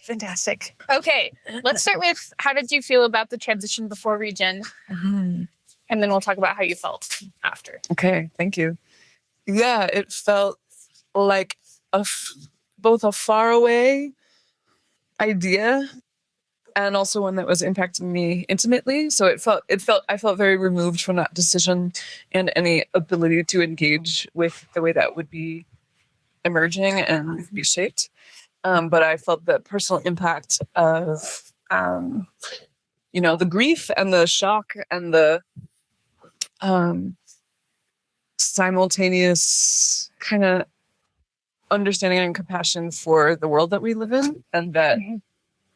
Fantastic. Okay, let's start with how did you feel about the transition before Regen? And then we'll talk about how you felt after. Okay, thank you. Yeah, it felt like both a faraway idea and also one that was impacting me intimately. So I felt very removed from that decision and any ability to engage with the way that would be emerging and be shaped. But I felt the personal impact of, the grief and the shock and the simultaneous kind of understanding and compassion for the world that we live in, and that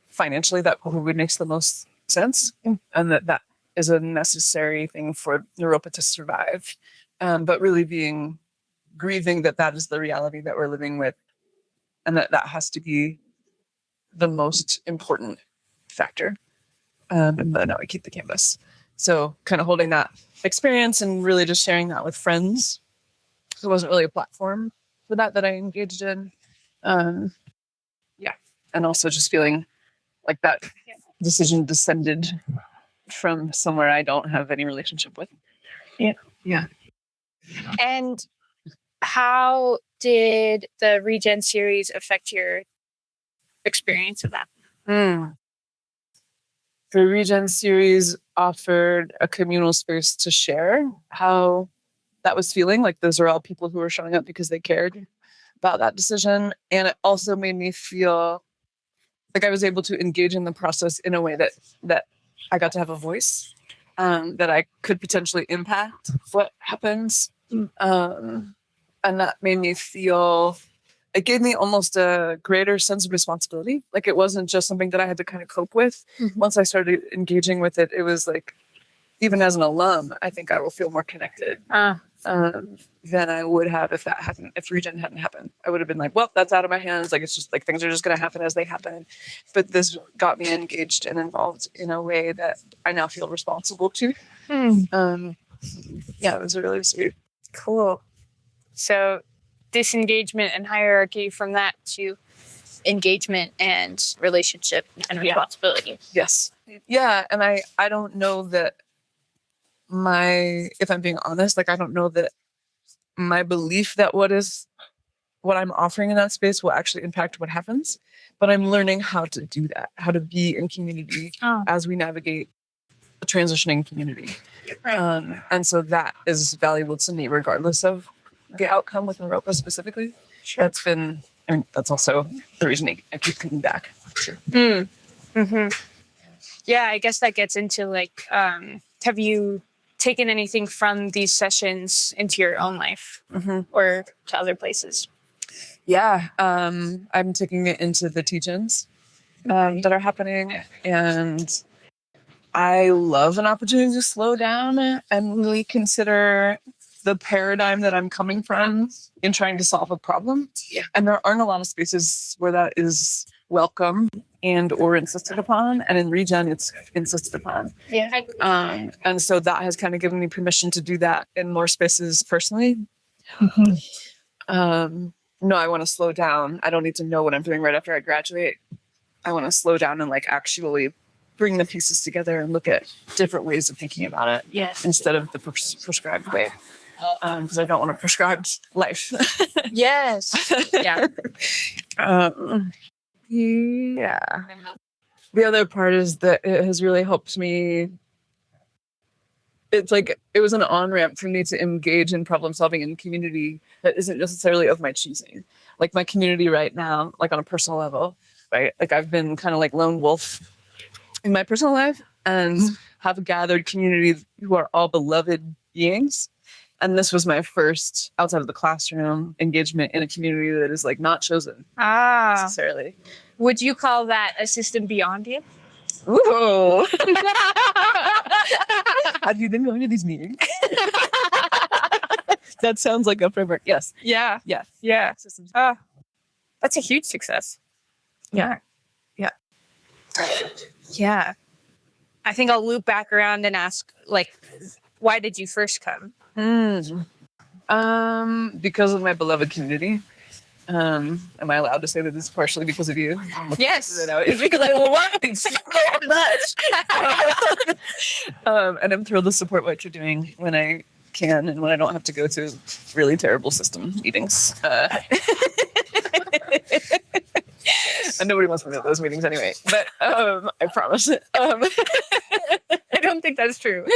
financially that probably makes the most sense, and that is a necessary thing for Naropa to survive. But really grieving that is the reality that we're living with, and that has to be the most important factor. And then now we keep the canvas. So kind of holding that experience and really just sharing that with friends. There wasn't really a platform for that I engaged in. And also just feeling like that decision descended from somewhere I don't have any relationship with. Yeah. And how did the Regen series affect your experience of that? The Regen series offered a communal space to share how that was feeling. Like those are all people who were showing up because they cared about that decision. And it also made me feel like I was able to engage in the process in a way that I got to have a voice, that I could potentially impact what happens. And that made me feel, it gave me almost a greater sense of responsibility. Like it wasn't just something that I had to kind of cope with. Once I started engaging with it, it was like, even as an alum, I think I will feel more connected than I would have if Regen hadn't happened. I would have been like, well, that's out of my hands. Like, it's just like things are just going to happen as they happen. But this got me engaged and involved in a way that I now feel responsible to. It was really sweet. Cool. So disengagement and hierarchy, from that to engagement and relationship and responsibility. Yes. Yeah. And I don't know that if I'm being honest, like I don't know that my belief that what I'm offering in that space will actually impact what happens, but I'm learning how to do that, how to be in community as we navigate a transitioning community. And so that is valuable to me regardless of the outcome with Naropa specifically. That's also the reason I keep coming back. Sure. Yeah, I guess that gets into like, have you taken anything from these sessions into your own life or to other places? Yeah, I'm taking it into the teach-ins that are happening, and I love an opportunity to slow down and really consider the paradigm that I'm coming from in trying to solve a problem. Yeah. And there aren't a lot of spaces where that is welcome and or insisted upon. And in Regen, it's insisted upon. Yeah. And so that has kind of given me permission to do that in more spaces personally. No, I want to slow down. I don't need to know what I'm doing right after I graduate. I want to slow down and like actually bring the pieces together and look at different ways of thinking about it. Yes. Instead of the prescribed way. Because I don't want a prescribed life. Yes. Yeah. Yeah. The other part is that it has really helped me. It's like it was an on-ramp for me to engage in problem solving in community that isn't necessarily of my choosing. Like my community right now, like on a personal level, right? Like I've been kind of like lone wolf in my personal life and have gathered communities who are all beloved beings. And this was my first outside of the classroom engagement in a community that is like not chosen necessarily. Would you call that a system beyond you? Ooh. Have you been going to these meetings? That sounds like a framework. Yes. Yeah. Yes. Yeah. That's a huge success. Yeah. Yeah. Yeah. I think I'll loop back around and ask, like, why did you first come? Because of my beloved community. Am I allowed to say that this is partially because of you? Yes. It's because I love it so much. And I'm thrilled to support what you're doing when I can and when I don't have to go to really terrible system meetings. And nobody wants me to those meetings anyway, but I promise. I don't think that's true.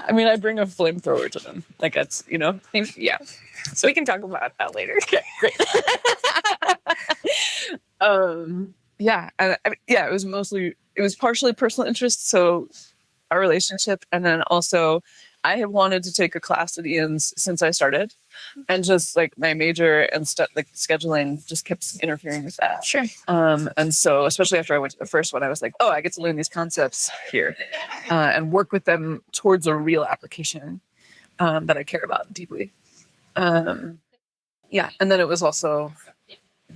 I mean, I bring a flamethrower to them. Like, that's, Yeah. So we can talk about that later. Okay, great. Yeah. And it was partially personal interest. So our relationship. And then also I had wanted to take a class at Ian's since I started, and just like my major and stuff, like scheduling just kept interfering with that. Sure. And so, especially after I went to the first one, I was like, oh, I get to learn these concepts here, and work with them towards a real application that I care about deeply. Yeah. And then it was also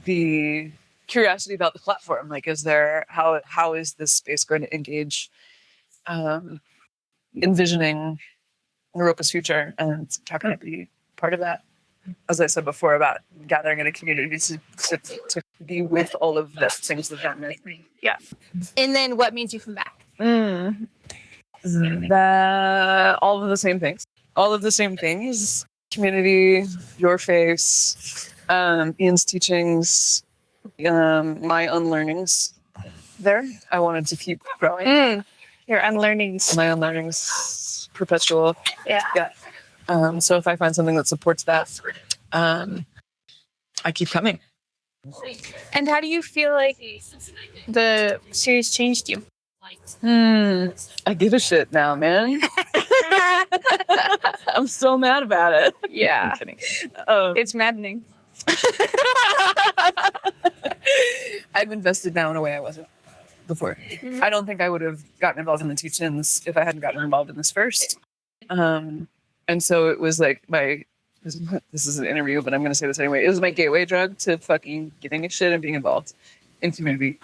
the curiosity about the platform. Like, how is this space going to engage envisioning Naropa's future, and how can I be part of that? As I said before, about gathering in a community to be with all of the things that make me. Yeah. And then what means you come back? All of the same things. All of the same things. Community, your face, Ian's teachings, my unlearnings. There, I wanted to keep growing. Your unlearnings. My unlearnings, perpetual. Yeah. So if I find something that supports that, I keep coming. And how do you feel like the series changed you? I give a shit now, man. I'm so mad about it. Yeah. I'm kidding. It's maddening. I've invested now in a way I wasn't before. I don't think I would have gotten involved in the teach-ins if I hadn't gotten involved in this first. And so it was like this is an interview, but I'm going to say this anyway. It was my gateway drug to fucking giving a shit and being involved in community.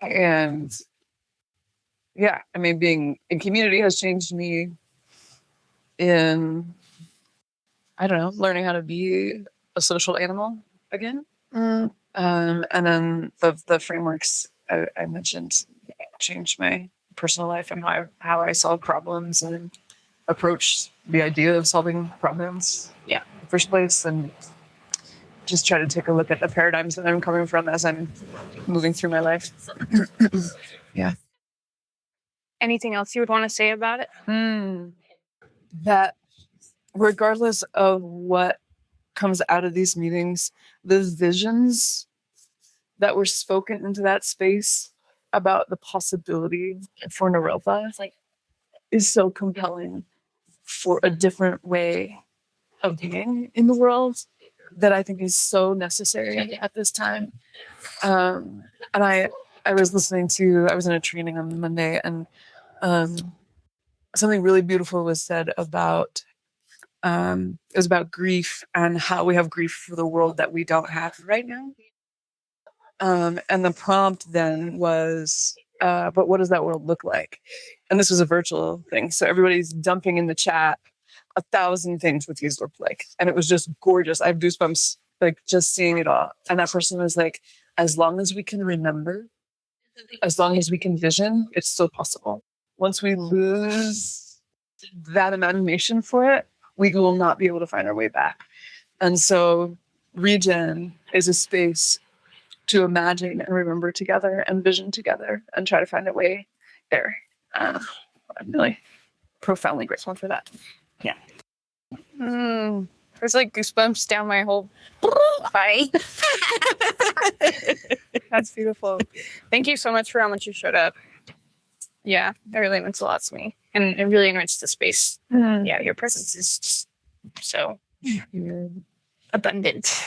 And yeah, I mean, being in community has changed me in, I don't know, learning how to be a social animal again. And then the frameworks I mentioned changed my personal life and how I solve problems and approach the idea of solving problems in the first place, and just try to take a look at the paradigms that I'm coming from as I'm moving through my life. Yeah. Anything else you would want to say about it? That regardless of what comes out of these meetings, the visions that were spoken into that space about the possibility for Naropa is so compelling for a different way of being in the world that I think is so necessary at this time. And I was I was in a training on Monday, and something really beautiful was said about, it was about grief and how we have grief for the world that we don't have right now. And the prompt then was, but what does that world look like? And this was a virtual thing. So everybody's dumping in the chat 1,000 things what these look like. And it was just gorgeous. I have goosebumps, like just seeing it all. And that person was like, as long as we can remember, as long as we can vision, it's still possible. Once we lose that imagination for it, we will not be able to find our way back. And so Regen is a space to imagine and remember together and vision together and try to find a way there. I'm really profoundly grateful for that. Yeah. There's like goosebumps down my whole body. That's beautiful. Thank you so much for how much you showed up. Yeah, that really means a lot to me. And it really enriched the space. Yeah, your presence is just so abundant.